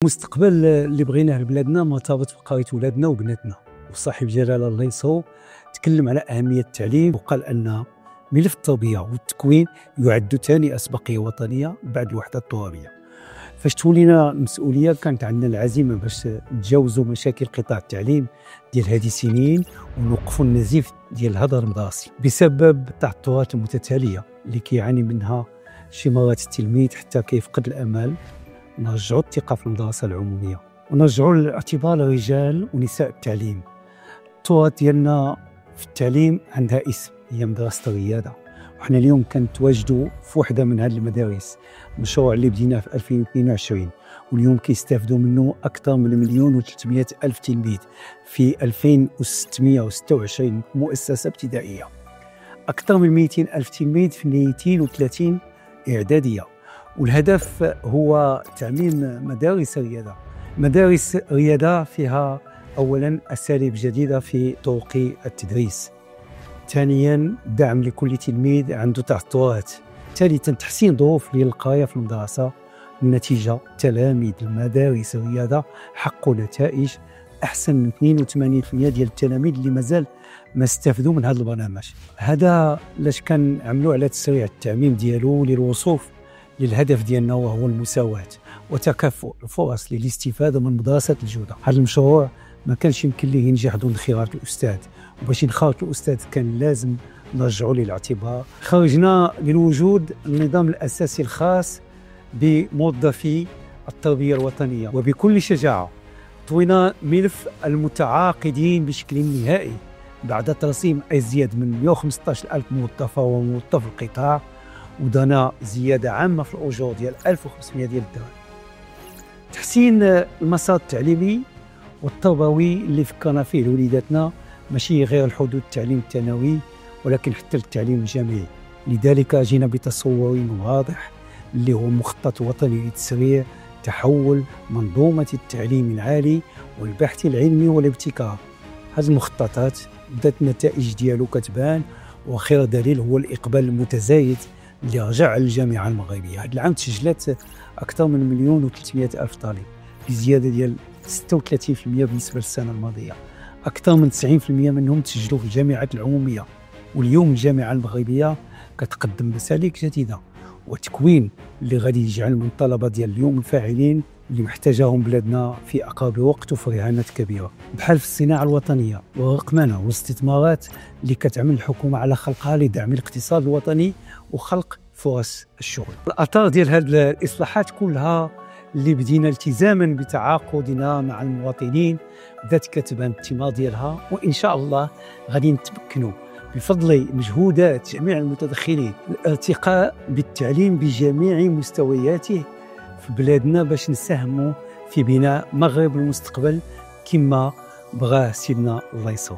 المستقبل اللي بغيناه لبلادنا مرتبط بقراية ولادنا وبناتنا. وصاحب جلالة الله ينصرو تكلم على أهمية التعليم وقال أن ملف التربية والتكوين يعد ثاني أسبقية وطنية بعد الوحدة الترابية. فاش تولينا المسؤولية كانت عندنا العزيمة باش نتجاوزوا مشاكل قطاع التعليم ديال هذه السنين ونوقفوا النزيف ديال الهدر المدرسي بسبب التعثرات المتتالية اللي كيعاني منها شي مرات التلميذ حتى كيفقد الأمل. نرجعوا الثقة في المدرسة العمومية ونرجعوا الاعتبار رجال ونساء التعليم. التراث ديالنا في التعليم عندها اسم، هي مدرسة الريادة، وحنا اليوم كنتواجدوا في وحدة من هذه المدارس. مشروع اللي بديناه في 2022 واليوم كيستافدوا منه أكثر من 1,300,000 تلميذ في 2626 مؤسسة ابتدائية، أكثر من 200,000 تلميذ في 230 إعدادية. والهدف هو تعميم مدارس الريادة. مدارس الريادة فيها أولا أساليب جديدة في طرق التدريس، ثانيا دعم لكل تلميذ عنده تعثرات، ثالثا تحسين ظروف القراية في المدرسة. النتيجة تلاميذ المدارس الريادة حققوا نتائج أحسن من 82% ديال التلاميذ اللي مازال ما استفادوا من هذا البرنامج. هذا لاش كنعملوا على تسريع التعميم ديالو للوصول للهدف ديالنا، وهو المساواة وتكافؤ الفرص للاستفادة من مدرسة الجودة. هذا المشروع ما كانش يمكن ليه ينجح دون انخراط الأستاذ، وباش ينخرط الأستاذ كان لازم نرجعوا للاعتبار. خرجنا للوجود النظام الأساسي الخاص بموظفي التربية الوطنية، وبكل شجاعة طوينا ملف المتعاقدين بشكل نهائي بعد ترسيم أزيد من 115,000 موظفة وموظف القطاع، ودنا زيادة عامة في الأجور ديال 1500 ديال الدرهم. تحسين المسار التعليمي والتربوي اللي فكرنا فيه لوليداتنا ماشي غير الحدود التعليم الثانوي ولكن حتى التعليم الجامعي. لذلك جينا بتصور واضح اللي هو مخطط وطني لتسريع تحول منظومة التعليم العالي والبحث العلمي والابتكار. هذه المخططات بدات النتائج ديالو كتبان، وخير دليل هو الإقبال المتزايد اللي رجع على الجامعة المغربية. هذا العام تسجلت أكثر من 1,300,000 طالب بزيادة ديال 36% بالنسبة للسنة الماضية. أكثر من 90% منهم تسجلوا في الجامعات العمومية، واليوم الجامعة المغربية كتقدم مسالك جديدة وتكوين اللي غادي يجعل من الطلبة ديال اليوم الفاعلين اللي محتاجاهم بلادنا في أقرب وقت وفي رهانات كبيرة، بحال في الصناعة الوطنية والرقمنة والاستثمارات اللي كتعمل الحكومة على خلقها لدعم الاقتصاد الوطني وخلق فرص الشغل. الأثار ديال هذه الإصلاحات كلها اللي بدينا التزاما بتعاقدنا مع المواطنين بدات كتبان الثمار ديالها، وإن شاء الله غادي نتمكنوا بفضل مجهودات جميع المتدخلين الارتقاء بالتعليم بجميع مستوياته في بلادنا باش نساهموا في بناء مغرب المستقبل كما بغاه سيدنا الله يسر.